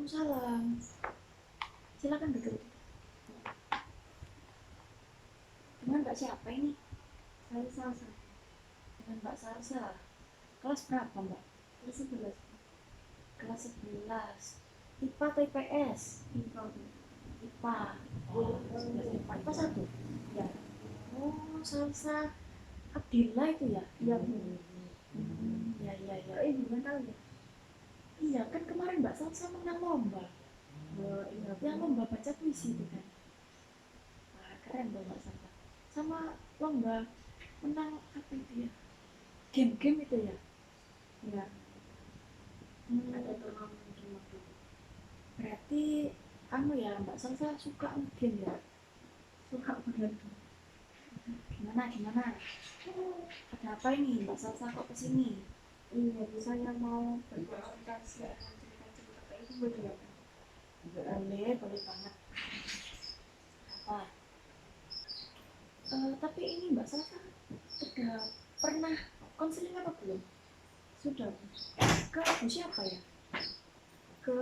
Waalaikumsalam. Silakan duduk. Dengan Mbak siapa ini? Saya Salsa, Dengan Mbak Salsa. Kelas berapa, Mbak? kelas 11. Kelas 11. IPA atau IPS? IPA. IPA. Oh, 11 IPA. IPA 1. Ya, Oh, Salsa Abdillah itu ya? iya Bu. Ya, ya, ya. Oh, Ibu kan tahu ya? Iya, kan kemarin Mbak Salsa menang lomba. Oh, iya Bu. Yang lomba baca puisi itu kan. Wah, keren dong Mbak Salsa. Sama lomba menang apa itu ya? Game-game itu ya? Ya, ada Hmm, turnamen game waktu itu. berarti kamu ya Mbak Salsa suka game ya? Suka banget. Gimana? Ada apa ini Mbak Salsa kok kesini? Iya Bu, saya mau berkonsultasi dengan cerita-cerita kayak itu boleh ya? Boleh banget. Apa? Tapi ini Mbak Salsa udah pernah konseling apa belum? Sudah Bu. Ke ibu siapa ya? Ke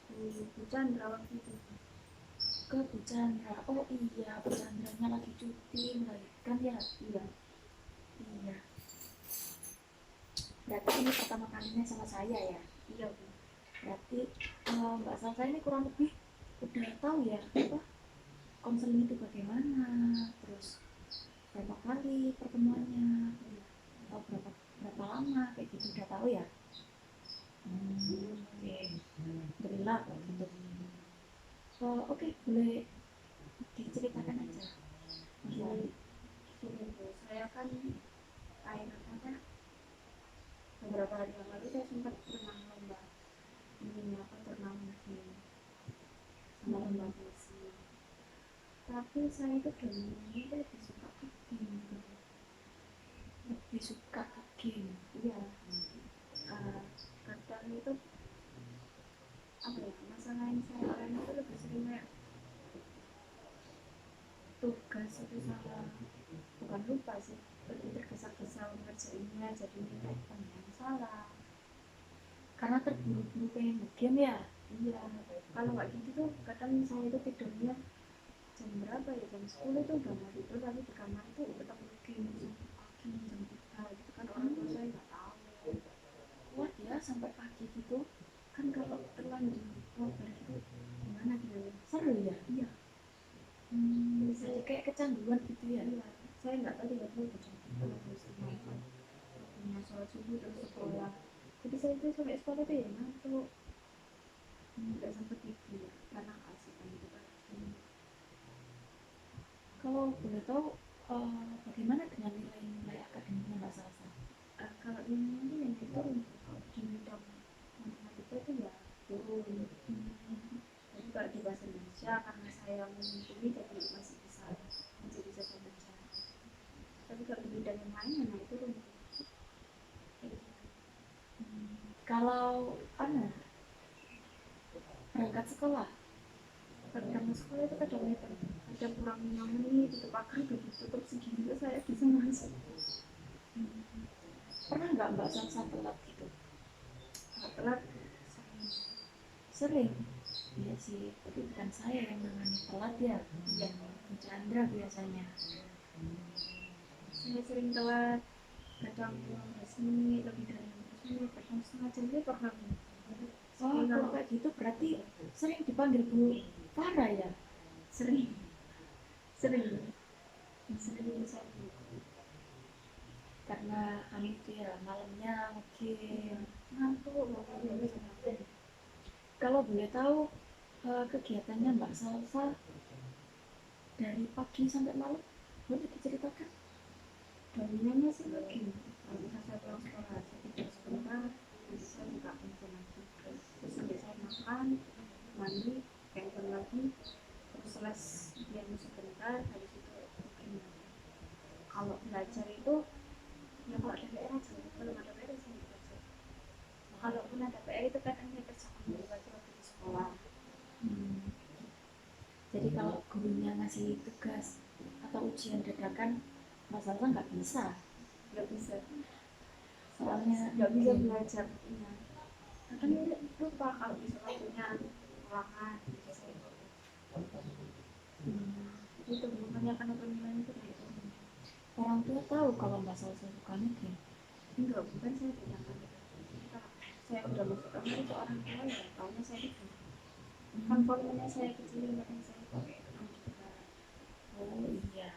Bu Chandra waktu itu. Ke Bu Chandra. Oh iya, Bu Chandranya lagi cuti melahirkan ya? Iya, Iya. Berarti ini pertama kalinya sama saya ya? iya Bu. Berarti Mbak Salsa ini kurang lebih udah tahu ya apa konseling itu bagaimana, terus berapa kali pertemuannya, atau berapa lama kayak gitu udah tahu ya. Oke, alhamdulillah kalau gitu. Oke, boleh diceritakan aja masalah. Jadi, gini Bu, saya kan beberapa hari yang lalu saya sempat menang lomba ini apa turnamen game sama lomba puisi. Tapi saya itu dominannya itu lebih suka ke game gitu. Lebih suka ke game. Iya, kadang itu apa ya, masalah yang saya alami itu lebih sering kayak tugas itu salah, bukan lupa sih, lebih tergesa-gesa ngerjainnya jadi kayak banyak yang salah. Karena terburu-buru pengen game ya. Iya, kalau nggak gitu tuh kadang saya itu tidurnya jam berapa ya, jam 10 itu udah mau tidur tapi di kamar itu tetap game sampai pagi jam 3 gitu kan, orang tua saya nggak tahu. Kuat ya sampai pagi gitu. Kan kalau terlanjur nobar gitu gimana gitu. Seru ya. Iya. Jadi kayak kecanduan gitu ya. Iya, saya nggak tahu tiba-tiba udah jam 3 terus nonton waktunya sholat subuh terus sekolah. Jadi saya itu sampai sekolah tuh ya ngantuk, nggak sempet tidur karena asik kan gitu kan. Kalau boleh tahu bagaimana dengan nilai-nilai akademiknya Mbak Salsa? Kalau ini yang turun kalau di bidang matematika itu ya turun. Jadi kalau di bahasa Indonesia karena saya mumpuni jadi masih bisa baca. Tapi kalau di bidang yang lain ya naik turun. Kalau berangkat sekolah, Pertama sekolah itu kadang mepet, ada kurang 5 menit itu pagar udah ditutup segini tuh saya bisa masuk. pernah nggak Mbak Salsa telat gitu? Kalau telat Sering. Iya sih, tapi bukan saya yang nangani telat ya, yang Bu Chandra biasanya. saya sering telat, kadang 15 menit lebih dari 15 menit, kadang setengah jam itu pernah. Oh, kalau kayak gitu berarti sering dipanggil Bu Farah ya? Sering sering sering saya Karena itu ya malamnya mungkin. ngantuk banget bisa ngapain. Kalau boleh tahu kegiatannya Mbak Salsa dari pagi sampai malam, boleh diceritakan? Dominannya sih begini, kalau misalnya saya pulang sekolah saya tidur sebentar, nanti saya buka handphone lagi, terus sampai saya makan, mandi, handphone lagi, terus les piano sebentar, habis itu bikin lagi. Kalau belajar itu ya kalau ada PR aja, belum ada PR saya nggak belajar. Kalaupun ada PR itu kadang saya kerjakan dulu lagi waktu di sekolah. Jadi kalau gurunya ngasih tugas atau ujian dadakan, Mbak Salsa nggak bisa. Nggak bisa Soalnya nggak bisa belajar. Iya. kadang lupa kalau misalnya punya ulangan jadi saya itu makanya kan pemilihan itu kayak itu. Orang tua tahu kalau Mbak Salsa suka nyetir? Enggak, bukan saya tidak tahu. Jadi kalau saya udah masuk kamar itu orang tua ya tahunya saya itu kan volumenya saya kecilin makanya saya pakai rekam juga. Oh iya,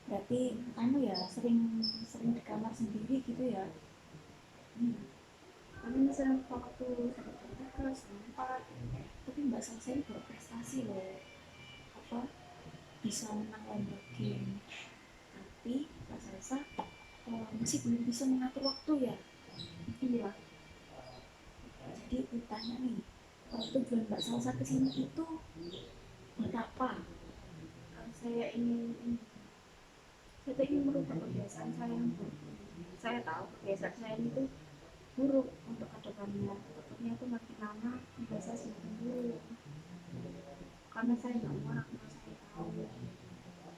berarti anu ya sering sering di kamar sendiri gitu ya? Tapi misalnya waktu saya jam 3 jam 4 Tapi Mbak Salsa ini berprestasi loh, apa bisa menang lomba game. Tapi Mbak Salsa masih belum bisa mengatur waktu ya. iya Jadi ditanya nih, tujuan Mbak Salsa kesini itu buat apa? saya ingin saya ingin merubah kebiasaan saya yang buruk. Saya tahu kebiasaan saya itu buruk untuk kedepannya, takutnya itu makin lama biasa semakin buruk karena saya nggak mau orang tua saya tahu,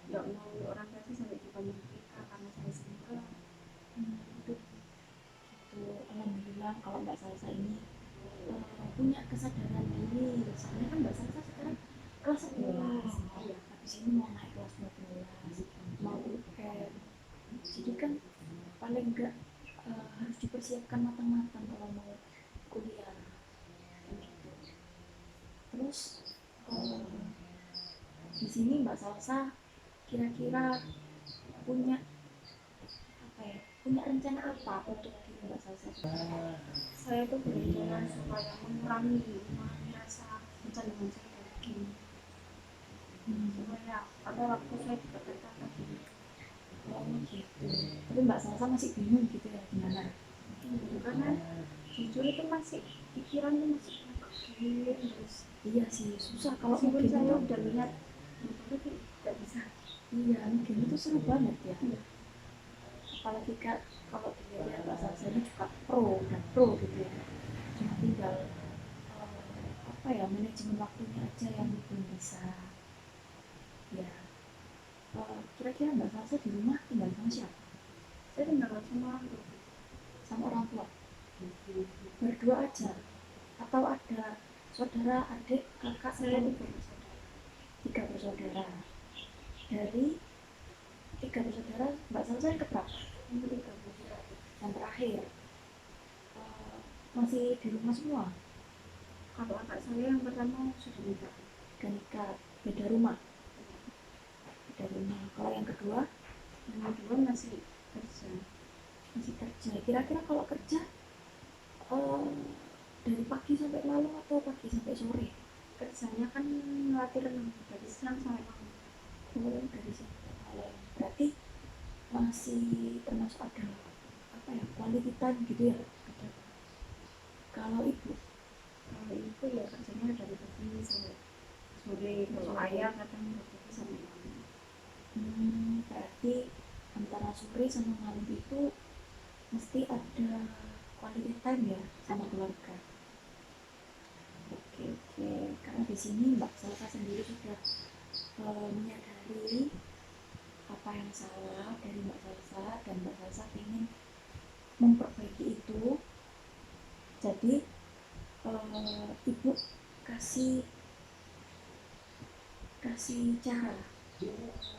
nggak mau orang tua saya sampai dipanggil kita karena saya single. Itu gitu. Alhamdulillah kalau Mbak Salsa ini punya kesadaran diri. Soalnya kan Mbak Salsa sekarang kelas 11, habis ini mau naik kelas 12, mau UN. Jadi kan paling enggak harus dipersiapkan matang-matang kalau mau kuliah gitu. Terus di sini Mbak Salsa kira-kira punya apa ya, punya rencana apa untuk diri Mbak Salsa? Saya itu berencana supaya mengurangi rasa kecanduan saya kayak gini, supaya pada waktu saya tidak tertata gini. Oh gitu. Tapi Mbak Salsa masih bingung gitu ya gimana? Karena jujur itu masih pikiran itu masih game terus. Iya sih susah kalau Meskipun game saya itu. udah lihat tapi tidak bisa. Iya, game itu seru banget ya. Apalagi kan kalau dilihat Mbak Salsa ini juga pro dan pro gitu ya. Cuma tinggal apa ya, manajemen waktunya aja yang belum bisa. Ya, kira-kira Mbak Salsa di rumah tinggal sama siapa? Saya tinggal sama orang tua. Sama orang tua? Berdua aja? Atau ada saudara, adik, kakak? Saya Atau tiga bersaudara. tiga bersaudara? Dari tiga bersaudara, Mbak Salsa yang keberapa? Yang ketiga bersaudara. Yang terakhir? Masih di rumah semua? Kalau anak saya yang pertama sudah nikah. Udah nikah, beda rumah? Beda rumah. Kalau yang kedua? Yang kedua masih kerja. Masih kerja. Kira-kira kalau kerja dari pagi sampai malam atau pagi sampai sore? Kerjanya kan melatih renang dari siang sampai malam. Oh, dari siang sampai malam. Berarti masih termasuk ada apa ya, quality time gitu ya? Ada. Kalau ibu? Kalau itu ya kerjanya dari pagi sampai sore. Kalau ayah kadang dari pagi sampai malam. Berarti antara sore sama malam itu mesti ada quality time ya sama keluarga. Oke oke, karena di sini Mbak Salsa sendiri sudah menyadari apa yang salah dari Mbak Salsa dan Mbak Salsa ingin memperbaiki itu. Jadi ibu kasih kasih cara,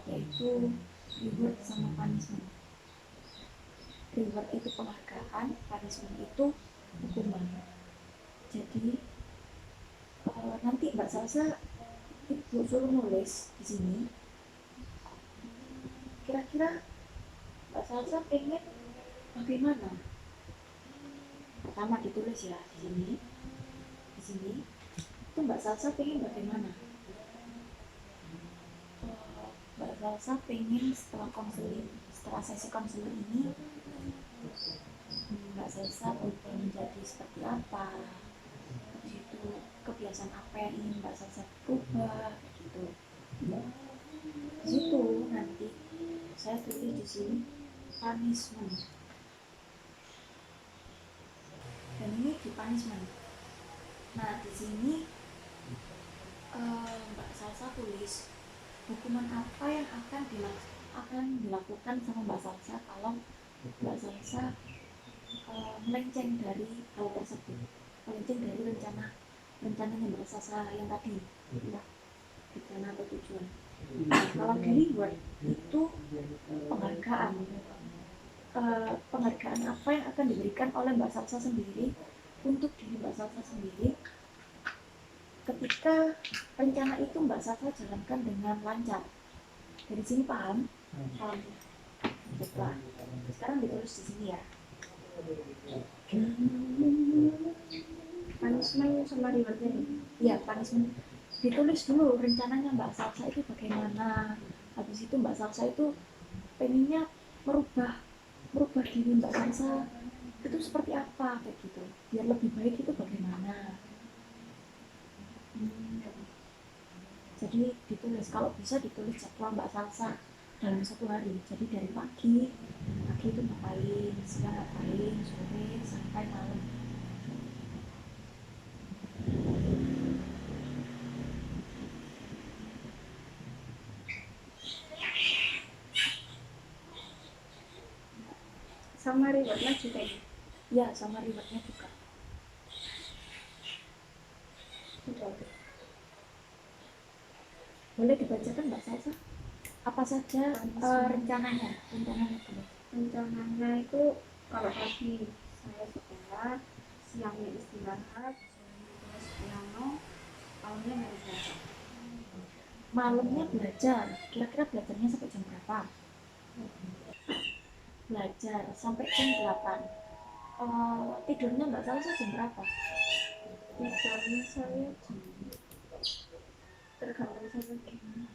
yaitu reward sama punishment. Reward itu penghargaan, punishment itu hukuman. Jadi nanti Mbak Salsa ibu suruh nulis di sini. Kira-kira Mbak Salsa pengen bagaimana? Pertama ditulis ya di sini. Di sini itu Mbak Salsa pengen bagaimana? Mbak Salsa pengen setelah konseling, setelah sesi konseling ini Mbak Salsa berubah menjadi seperti apa? Habis itu kebiasaan apa yang ingin Mbak Salsa berubah gitu. Di situ nanti saya tulis di sini punishment. Dan ini di punishment. Nah di sini Mbak Salsa tulis hukuman apa yang akan dilakukan sama Mbak Salsa kalau Mbak Salsa melenceng dari hal tersebut, melenceng dari rencananya Mbak Sasa yang tadi, ya, rencana atau tujuan. Nah, kalau di reward itu penghargaan, penghargaan apa yang akan diberikan oleh Mbak Salsa sendiri untuk diri Mbak Salsa sendiri ketika rencana itu Mbak Salsa jalankan dengan lancar. Dari sini paham? Paham. Coba sekarang ditulis di sini ya. Punishment sama rewardnya nih. Ya, punishment ditulis dulu rencananya Mbak Salsa itu bagaimana. Habis itu Mbak Salsa itu pengennya merubah diri Mbak Salsa itu seperti apa kayak gitu, biar lebih baik itu bagaimana. Jadi ditulis, kalau bisa ditulis jadwal Mbak Salsa dalam satu hari. Jadi dari pagi itu ngapain, siang ngapain, sore sampai malam. Sama rewardnya juga ya. Ya, sama rewardnya juga. Sudah. Boleh dibacakan Mbak Salsa? Apa saja rencananya? Rencananya itu kalau pagi saya sekolah, siangnya istirahat, sorenya tulis piano, malamnya main belajar. Malamnya belajar, kira-kira belajarnya sampai jam berapa? Belajar sampai jam 8. Tidurnya Mbak Salsa jam berapa? Tidurnya saya tergantung saya gimana.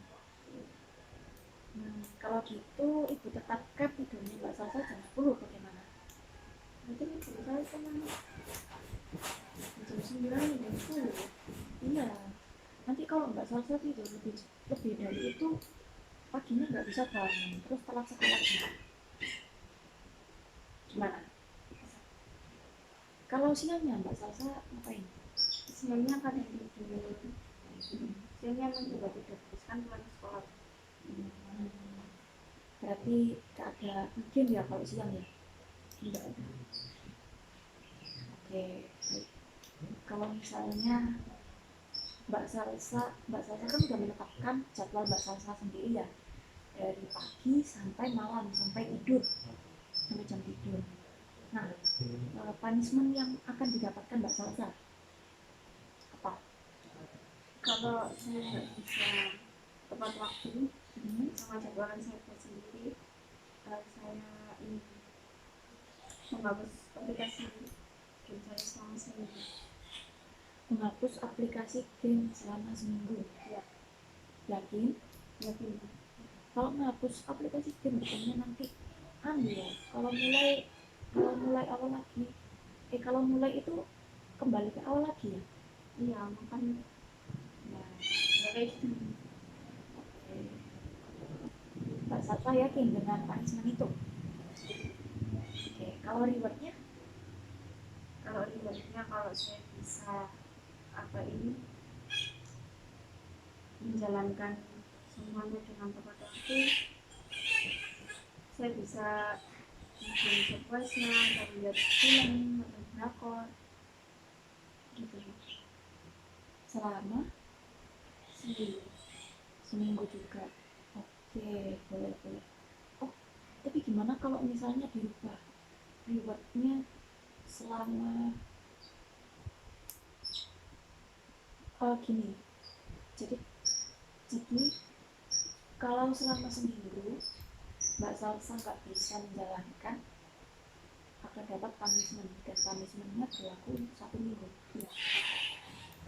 Kalau gitu ibu tetapkan tidurnya Mbak Salsa jam 10 bagaimana? Nanti ibu saya kan jam 9 jam 10. Iya, nanti kalau Mbak Salsa tidur lebih dari itu, paginya nggak bisa bangun, terus telat sekolah gimana? Kalau siangnya Mbak Salsa ngapain? Siangnya kan tidur. Siangnya emang juga tidur, terus kan pulang sekolah. Berarti gak ada game ya kalau siang ya? Tidak ada. Oke, baik. Kalau misalnya Mbak Salsa kan sudah menetapkan jadwal Mbak Salsa sendiri ya, dari pagi sampai malam, sampai tidur, sampai jam tidur. Nah, punishment yang akan didapatkan Mbak Salsa apa? Kalau saya nggak bisa tepat waktu sama jadwalan saya buat sendiri, saya ini menghapus aplikasi game saya selama seminggu. Menghapus aplikasi game selama seminggu. Ya. Yakin? Yakin. Kalau menghapus aplikasi game bukannya nanti ya, kalau mulai awal lagi, kalau mulai itu kembali ke awal lagi ya? Iya, makanya ya kayak gitu. Mbak Salsa yakin dengan punishment itu? Oke, kalau rewardnya? Kalau rewardnya, kalau saya bisa menjalankan semuanya dengan tepat waktu, saya bisa bikin surprise-nya, atau lihat film atau drakor gitu. Selama Seminggu. seminggu juga. Oke, boleh. Oh, tapi gimana kalau misalnya dirubah rewardnya selama gini, jadi kalau selama seminggu Mbak Salsa nggak bisa menjalankan, akan dapat punishment, dan punishmentnya berlaku 1 minggu ya.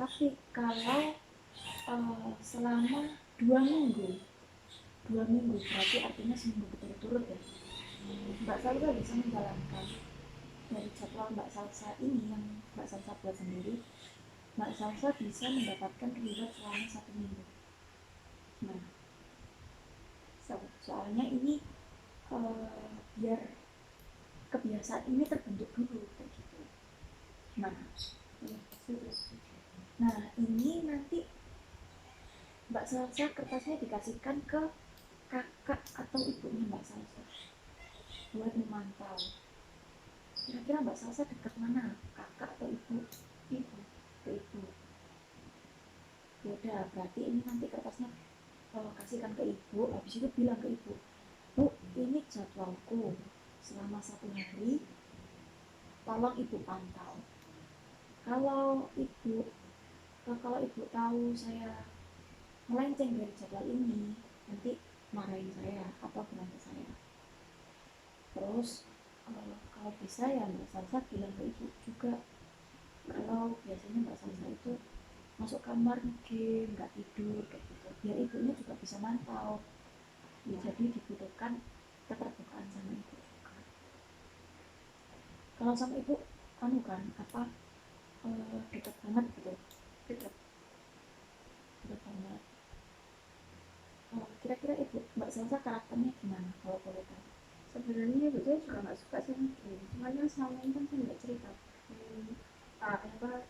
Tapi kalau selama 2 minggu berarti artinya seminggu berturut-turut ya, Mbak Salsa bisa menjalankan dari jadwal Mbak Salsa ini yang Mbak Salsa buat sendiri. Mbak Salsa bisa mendapatkan reward selama 1 minggu. Gimana? Soalnya ini biar kebiasaan ini terbentuk dulu kayak gitu. Gimana? Nah, ini nanti Mbak Salsa kertasnya dikasihkan ke kakak atau ibunya Mbak Salsa buat memantau. Kira-kira Mbak Salsa dekat mana, kakak atau ibu? Ibu. Ke ibu. Yaudah, berarti ini nanti kertasnya kasihkan ke ibu, habis itu bilang ke ibu, Bu, ini jadwalku selama 1 hari, tolong ibu pantau. Kalau ibu kalau ibu tahu saya melenceng dari jadwal ini, nanti marahin saya atau bilang ke saya. Terus kalau bisa ya Mbak Salsa bilang ke ibu juga, kalau biasanya Mbak Salsa itu masuk kamar game, nggak tidur kayak gitu, biar ibunya juga bisa mantau ya. Jadi dibutuhkan keterbukaan sama ibu juga. Kalau sama ibu anu kan apa, dekat banget gitu. Dekat. Dekat banget. Kira-kira ibu Mbak Salsa karakternya gimana kalau boleh tahu? Sebenarnya ibu saya juga nggak suka sama game, cuman yang selama ini kan saya nggak cerita.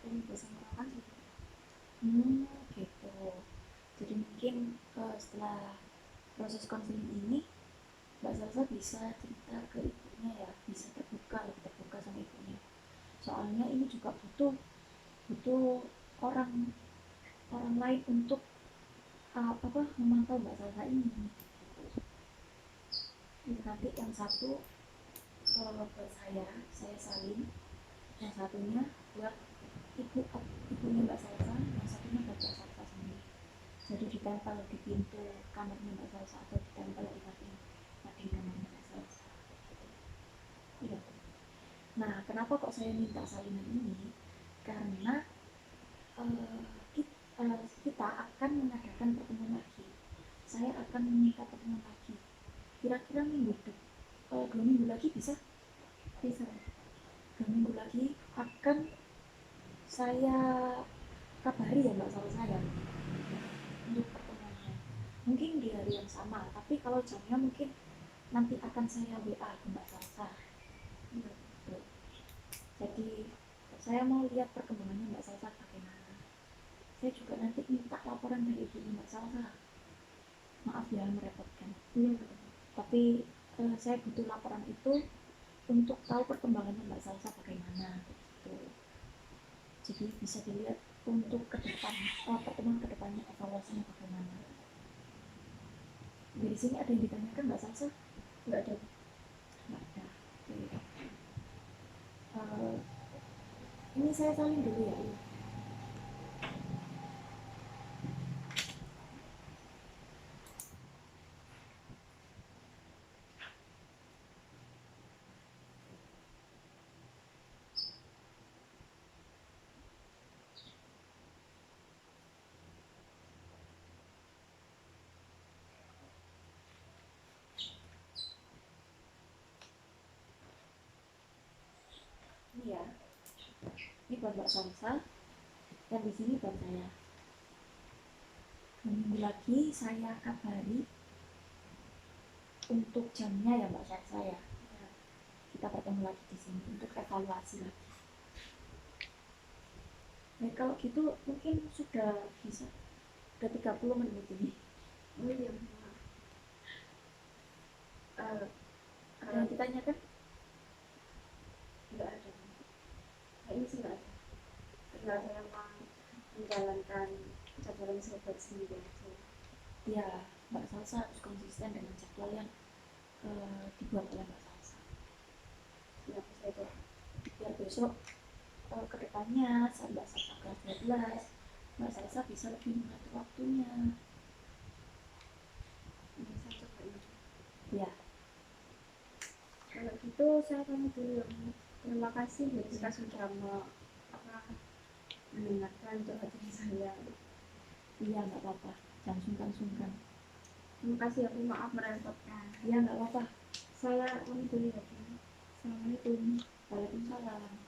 Yang biasa melakukan sih. Gitu. Jadi mungkin setelah proses konseling ini Mbak Salsa bisa cerita ke ibunya ya, bisa terbuka, lebih terbuka sama ibunya. Soalnya ini juga butuh butuh orang orang lain untuk memantau Mbak Salsa ini. Nanti yang satu buat saya salin, yang satunya buat ibunya Mbak Salsa, yang satunya buat Mbak Salsa sendiri. Jadi ditempel di pintu kamarnya Mbak Salsa atau ditempel di mading kamarnya Mbak Salsa. Iya. Nah, kenapa kok saya minta salinan ini? Karena uh, kita akan mengadakan pertemuan lagi. Saya akan meminta pertemuan lagi. Kira-kira 2 minggu lagi bisa? Bisa. 2 minggu lagi akan saya kabari ya Mbak Salsa ya untuk pertemuannya. Mungkin di hari yang sama, tapi kalau jamnya mungkin nanti akan saya WA ke Mbak Salsa. Jadi saya mau lihat perkembangannya Mbak Salsa bagaimana. Saya juga nanti minta laporan dari ibunya Mbak Salsa. Maaf ya merepotkan. Tapi saya butuh laporan itu untuk tahu perkembangannya Mbak Salsa bagaimana gitu. Jadi bisa dilihat untuk ke depan, pertemuan ke depannya evaluasinya bagaimana. Dari sini ada yang ditanyakan Mbak Salsa? Nggak ada. Nggak ada. Oke. Ini saya salin dulu ya. Ini ya. Ini buat Mbak Salsa. Dan di sini buat saya. 2 minggu lagi saya kabari untuk jamnya ya Mbak Salsa ya. Kita bertemu lagi di sini untuk evaluasi lagi. Nah, kalau gitu mungkin sudah bisa, udah 30 menit ini. Oh iya. Ada yang ditanyakan? Nggak ada. Ini sih nggak ada. Karena saya mau menjalankan jadwal yang saya buat sendiri aja. Ya, Mbak Salsa harus konsisten dengan jadwal yang dibuat oleh Mbak Salsa. Nggak bisa itu. Biar besok kedepannya saat Mbak Salsa kelas 12, Mbak Salsa bisa lebih mengatur waktunya. Saya coba ini. Ya. Kalau gitu saya pamit dulu. Terima kasih ya kita sudah mendengarkan curhatan saya. Iya, nggak apa-apa. Jangan sungkan-sungkan. Terima kasih ya, maaf merepotkan. Iya, nggak apa-apa. Saya pamit dulu ya. Assalamualaikum. Waalaikumsalam.